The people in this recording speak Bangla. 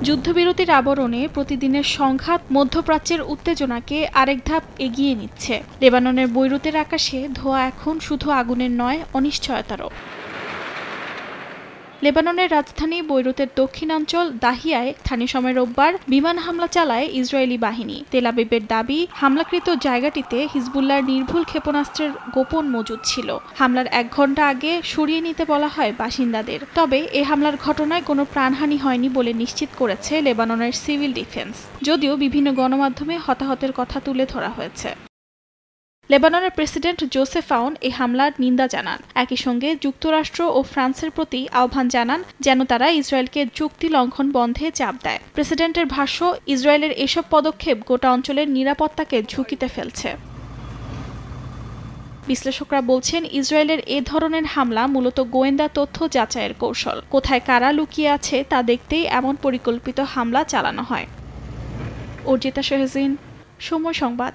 যুদ্ধবিরতির আবরণে প্রতিদিনের সংঘাত মধ্যপ্রাচ্যের উত্তেজনাকে আরেক ধাপ এগিয়ে নিচ্ছে। লেবাননের বৈরুতের আকাশে ধোঁয়া এখন শুধু আগুনের নয়, অনিশ্চয়তারও। লেবাননের রাজধানী বৈরুতের দক্ষিণাঞ্চল দাহিয়ায় স্থানীয় সময় রোববার বিমান হামলা চালায় ইসরায়েলি বাহিনী। তেল আবিবের দাবি, হামলাকৃত জায়গাটিতে হিজবুল্লাহর নির্ভুল ক্ষেপণাস্ত্রের গোপন মজুদ ছিল। হামলার 1 ঘণ্টা আগে সরিয়ে নিতে বলা হয় বাসিন্দাদের। তবে এ হামলার ঘটনায় কোনো প্রাণহানি হয়নি বলে নিশ্চিত করেছে লেবাননের সিভিল ডিফেন্স, যদিও বিভিন্ন গণমাধ্যমে হতাহতের কথা তুলে ধরা হয়েছে। লেবাননের প্রেসিডেন্ট জোসেফ আউন এই হামলার নিন্দা জানান। একই সঙ্গে যুক্তরাষ্ট্র ও ফ্রান্সের প্রতি আহ্বান জানান যেন তারা ইসরায়েলকে চুক্তি লঙ্ঘন বন্ধে চাপ দেয়। প্রেসিডেন্টের ভাষ্য, ইসরায়েলের এসব পদক্ষেপ গোটা অঞ্চলের নিরাপত্তাকে ঝুঁকিতে ফেলছে। বিশ্লেষকরা বলছেন, ইসরায়েলের এ ধরনের হামলা মূলত গোয়েন্দা তথ্য যাচাইয়ের কৌশল। কোথায় কারা লুকিয়ে আছে তা দেখতেই এমন পরিকল্পিত হামলা চালানো হয়। অর্জিতা শাহজিন, সময় সংবাদ।